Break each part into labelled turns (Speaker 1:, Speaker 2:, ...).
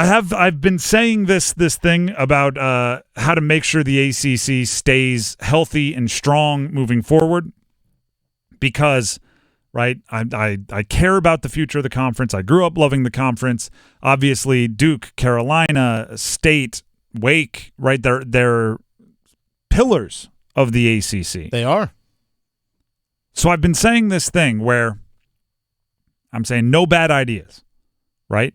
Speaker 1: I've been saying this thing about how to make sure the ACC stays healthy and strong moving forward, because right, I care about the future of the conference. I grew up loving the conference. Obviously, Duke, Carolina, State, Wake, right? They're pillars of the ACC.
Speaker 2: They are.
Speaker 1: So I've been saying this thing where I'm saying no bad ideas, right?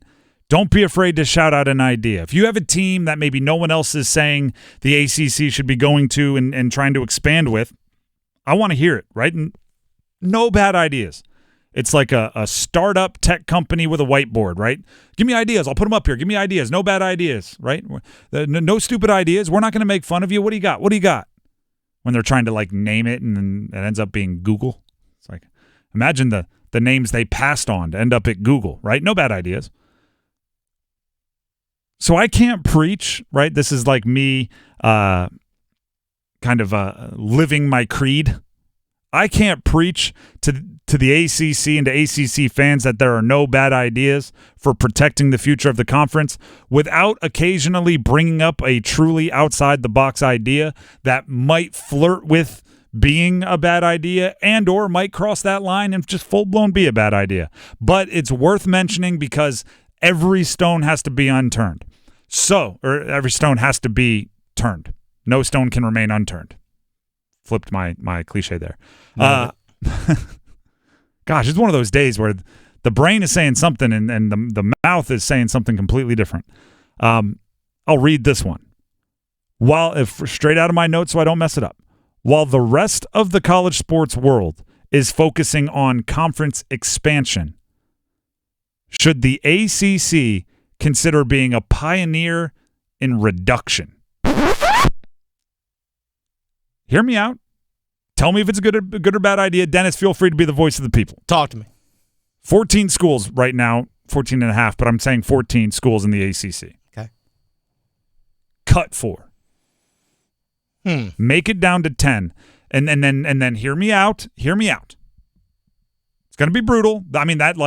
Speaker 1: Don't be afraid to shout out an idea. If you have a team that maybe no one else is saying the ACC should be going to and trying to expand with, I want to hear it, right? And no bad ideas. It's like a startup tech company with a whiteboard, right? Give me ideas. I'll put them up here. Give me ideas. No bad ideas, right? No stupid ideas. We're not going to make fun of you. What do you got? What do you got? When they're trying to like name it and then it ends up being Google. It's like, imagine the names they passed on to end up at Google, right? No bad ideas. So I can't preach, right? This is like me kind of living my creed. I can't preach to the ACC and to ACC fans that there are no bad ideas for protecting the future of the conference without occasionally bringing up a truly outside-the-box idea that might flirt with being a bad idea and or might cross that line and just full-blown be a bad idea. But it's worth mentioning because every stone has to be unturned. Or every stone has to be turned. No stone can remain unturned. Flipped my cliche there. Gosh, it's one of those days where the brain is saying something and the mouth is saying something completely different. I'll read this one. Straight out of my notes so I don't mess it up. While the rest of the college sports world is focusing on conference expansion, should the ACC consider being a pioneer in reduction? Hear me out. Tell me if it's a good or bad idea. Dennis, feel free to be the voice of the people.
Speaker 2: Talk to me.
Speaker 1: 14 schools right now, 14 and a half, but I'm saying 14 schools in the ACC.
Speaker 2: Okay.
Speaker 1: Cut 4. Make it down to 10. And then hear me out. Hear me out. It's going to be brutal. I mean, that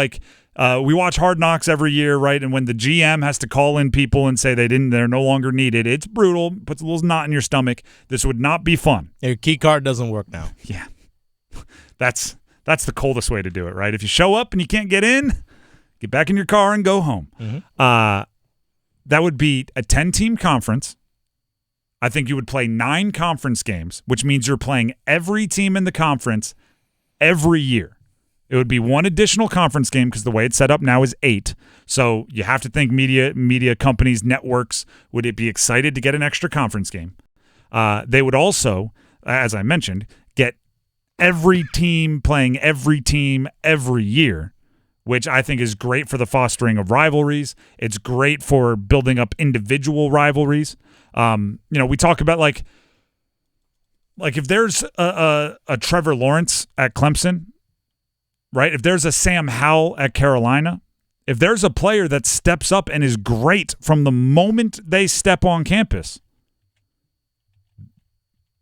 Speaker 1: we watch Hard Knocks every year, right? And when the GM has to call in people and say they're no longer needed, it's brutal. Puts a little knot in your stomach. This would not be fun.
Speaker 2: Your key card doesn't work now.
Speaker 1: Yeah. That's the coldest way to do it, right? If you show up and you can't get in, get back in your car and go home. Mm-hmm. That would be a 10-team conference. I think you would play 9 conference games, which means you're playing every team in the conference every year. It would be 1 additional conference game because the way it's set up now is 8. So you have to think media companies, networks, would it be excited to get an extra conference game? They would also, as I mentioned, get every team playing every team every year, which I think is great for the fostering of rivalries. It's great for building up individual rivalries. We talk about like if there's a Trevor Lawrence at Clemson, right? If there's a Sam Howell at Carolina, if there's a player that steps up and is great from the moment they step on campus,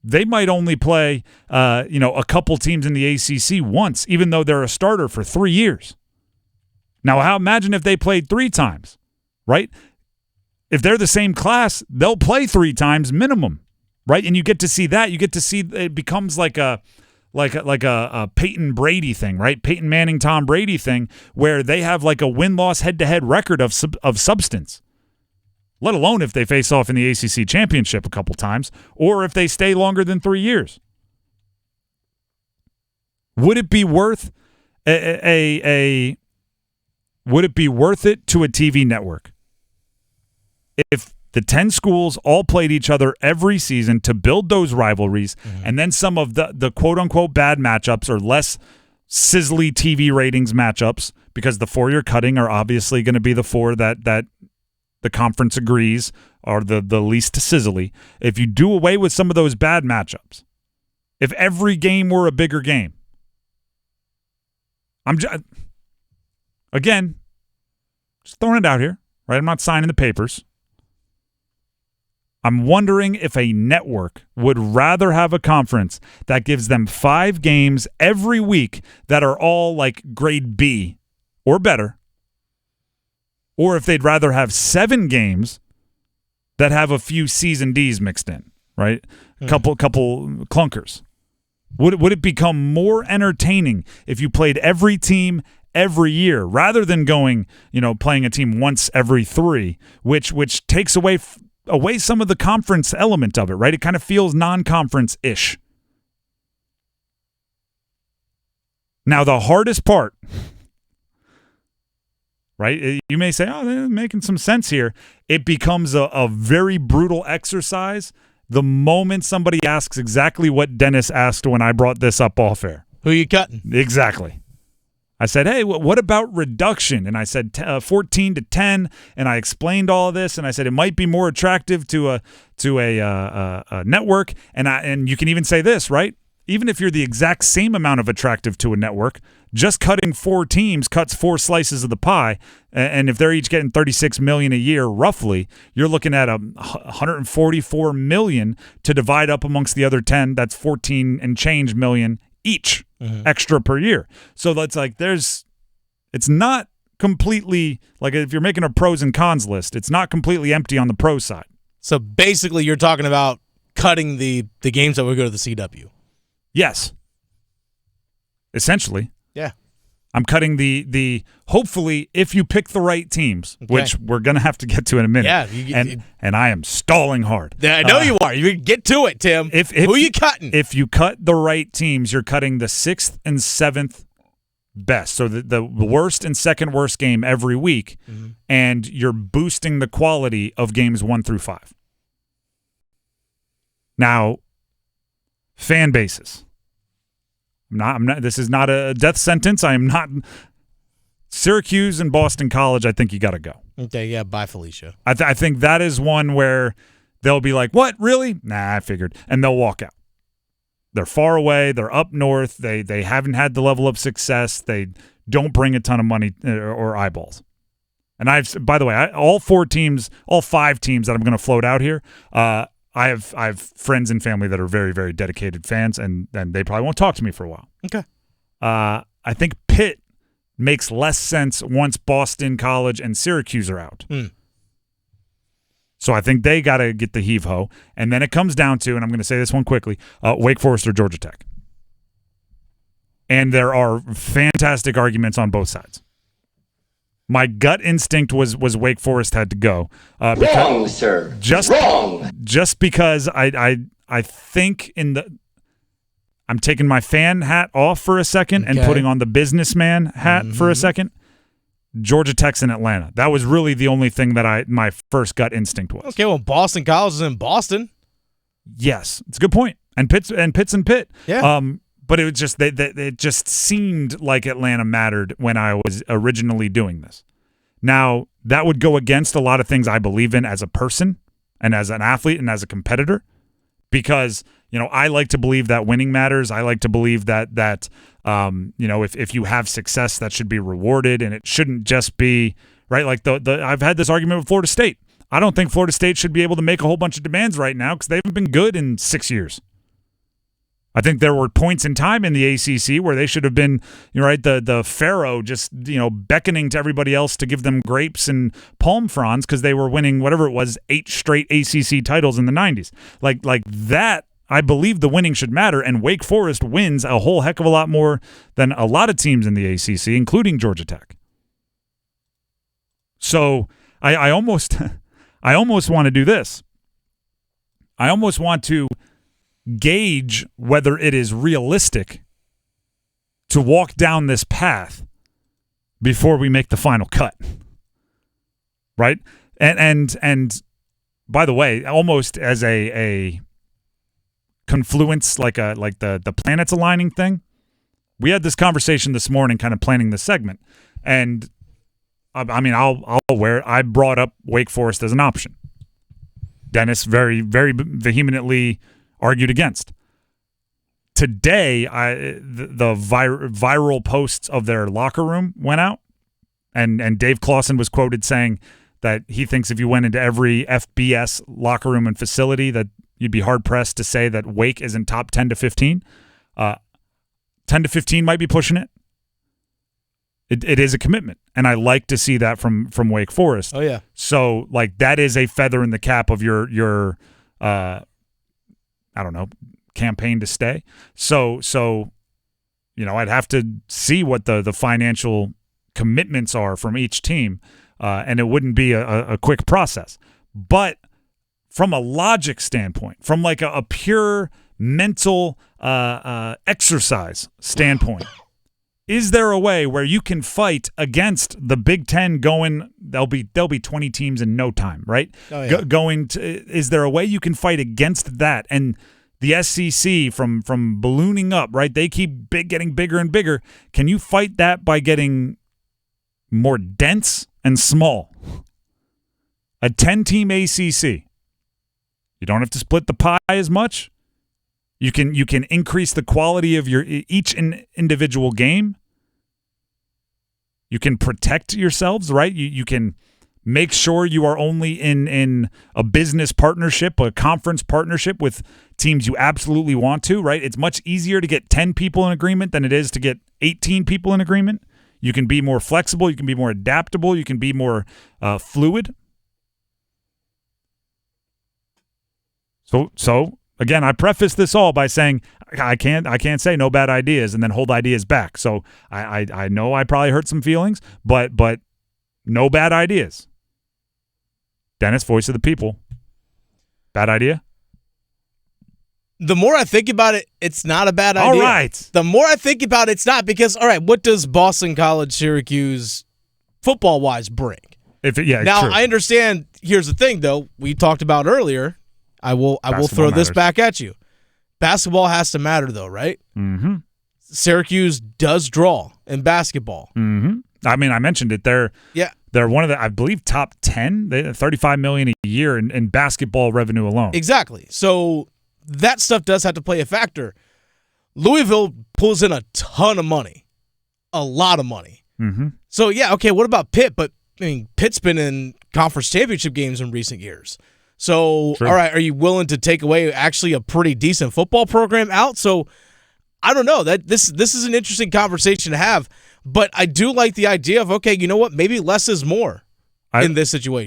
Speaker 1: they might only play, a couple teams in the ACC once, even though they're a starter for 3 years. Now, imagine if they played 3 times, right? If they're the same class, they'll play 3 times minimum, right? And you get to see that. You get to see it becomes like a Peyton Brady thing, right? Peyton Manning, Tom Brady thing, where they have like a win-loss head-to-head record of substance, let alone if they face off in the ACC championship a couple times or if they stay longer than 3 years. Would it be worth would it be worth it to a TV network if the 10 schools all played each other every season to build those rivalries, and then some of the quote-unquote bad matchups or less sizzly TV ratings matchups, because the 4 you're cutting are obviously going to be the 4 that the conference agrees are the least sizzly. If you do away with some of those bad matchups, if every game were a bigger game, again, just throwing it out here, right? I'm not signing the papers. I'm wondering if a network would rather have a conference that gives them 5 games every week that are all like grade B or better, or if they'd rather have 7 games that have a few C's and D's mixed in, right? A couple clunkers. Would it become more entertaining if you played every team every year rather than going, playing a team once every 3, which takes away some of the conference element of it, right? It kind of feels non-conference-ish. Now, the hardest part, right? You may say, oh, they're making some sense here. It becomes a very brutal exercise the moment somebody asks exactly what Dennis asked when I brought this up off air.
Speaker 2: Who you cutting?
Speaker 1: Exactly. I said, hey, what about reduction? And I said 14 to 10, and I explained all of this, and I said it might be more attractive to a network, and you can even say this, right? Even if you're the exact same amount of attractive to a network, just cutting 4 teams cuts 4 slices of the pie, and if they're each getting $36 million a year, roughly, you're looking at $144 million to divide up amongst the other 10. That's 14 and change million each extra per year. So that's like it's not completely like if you're making a pros and cons list, it's not completely empty on the pro side.
Speaker 2: So basically, you're talking about cutting the games that would go to the CW.
Speaker 1: Yes. Essentially.
Speaker 2: Yeah.
Speaker 1: I'm cutting the hopefully if you pick the right teams, which we're going to have to get to in a minute.
Speaker 2: Yeah.
Speaker 1: And I am stalling hard.
Speaker 2: I know you are. You get to it, Tim. Who are you cutting?
Speaker 1: If you cut the right teams, you're cutting the 6th and 7th best. So the worst and second worst game every week, and you're boosting the quality of games 1 through 5. Now, fan bases. I'm not. This is not a death sentence. I am not. Syracuse and Boston College, I think you got to go.
Speaker 2: Okay, yeah, bye, Felicia.
Speaker 1: I think that is one where they'll be like, what, really? Nah, I figured. And they'll walk out. They're far away. They're up north. They haven't had the level of success. They don't bring a ton of money or eyeballs. And by the way, all 5 teams that I'm going to float out here, I have friends and family that are very, very dedicated fans, and they probably won't talk to me for a while.
Speaker 2: Okay.
Speaker 1: I think Pitt makes less sense once Boston College and Syracuse are out. So I think they got to get the heave-ho. And then it comes down to, and I'm going to say this one quickly, Wake Forest or Georgia Tech. And there are fantastic arguments on both sides. My gut instinct was Wake Forest had to go.
Speaker 3: Wrong, sir. Wrong.
Speaker 1: Just because I think I'm taking my fan hat off for a second and putting on the businessman hat for a second. Georgia Tech's in Atlanta. That was really the only thing that my first gut instinct was.
Speaker 2: Okay, well, Boston College is in Boston.
Speaker 1: Yes, it's a good point. And Pitt's in Pitt.
Speaker 2: Yeah.
Speaker 1: But it was just it just seemed like Atlanta mattered when I was originally doing this. Now, that would go against a lot of things I believe in as a person and as an athlete and as a competitor, because I like to believe that winning matters. I like to believe that if you have success, that should be rewarded, and it shouldn't just be right. Like I've had this argument with Florida State. I don't think Florida State should be able to make a whole bunch of demands right now because they haven't been good in 6 years. I think there were points in time in the ACC where they should have been, the pharaoh just, beckoning to everybody else to give them grapes and palm fronds because they were winning whatever it was, 8 straight ACC titles in the 90s. Like that, I believe the winning should matter, and Wake Forest wins a whole heck of a lot more than a lot of teams in the ACC, including Georgia Tech. So I almost want to do this. I almost want to gauge whether it is realistic to walk down this path before we make the final cut. Right? And by the way, almost as a confluence, like the planets aligning thing, we had this conversation this morning kind of planning the segment, and I'll wear it. I brought up Wake Forest as an option. Dennis very, very vehemently argued against. Today, the viral posts of their locker room went out, and Dave Clawson was quoted saying that he thinks if you went into every FBS locker room and facility that you'd be hard-pressed to say that Wake isn't top 10 to 15. 10 to 15 might be pushing it. It is a commitment, and I like to see that from Wake Forest.
Speaker 2: Oh yeah.
Speaker 1: So like that is a feather in the cap of your I don't know, campaign to stay. So I'd have to see what the financial commitments are from each team, and it wouldn't be a quick process. But from a logic standpoint, from like a pure mental exercise standpoint, is there a way where you can fight against the Big Ten going? There'll be 20 teams in no time, right?
Speaker 2: Oh, yeah.
Speaker 1: Is there a way you can fight against that? And the SEC from ballooning up, right? They keep getting bigger and bigger. Can you fight that by getting more dense and small? A 10-team ACC. You don't have to split the pie as much. You can increase the quality of each individual game. You can protect yourselves, right? You can make sure you are only in a business partnership, a conference partnership with teams you absolutely want to, right? It's much easier to get 10 people in agreement than it is to get 18 people in agreement. You can be more flexible. You can be more adaptable. You can be more fluid. So again, I preface this all by saying I can't say no bad ideas and then hold ideas back. So I know I probably hurt some feelings, but no bad ideas. Dennis, voice of the people. Bad idea?
Speaker 2: The more I think about it, it's not a bad idea.
Speaker 1: All right.
Speaker 2: The more I think about it, it's not, because, all right, what does Boston College, Syracuse, football-wise bring?
Speaker 1: Now,
Speaker 2: true. I understand. Here's the thing, though. We talked about earlier. I will throw this back at you. Basketball has to matter, though, right?
Speaker 1: Mm-hmm.
Speaker 2: Syracuse does draw in basketball.
Speaker 1: Mm-hmm. I mean, I mentioned it. They're one of the, I believe, top 10. They have $35 million a year in basketball revenue alone.
Speaker 2: Exactly. So that stuff does have to play a factor. Louisville pulls in a ton of money, a lot of money.
Speaker 1: Mm-hmm.
Speaker 2: So yeah, okay. What about Pitt? But I mean, Pitt's been in conference championship games in recent years. So,
Speaker 1: True.
Speaker 2: All right, are you willing to take away actually a pretty decent football program out? So, I don't know. That this is an interesting conversation to have, but I do like the idea of, okay, you know what? Maybe less is more in this situation.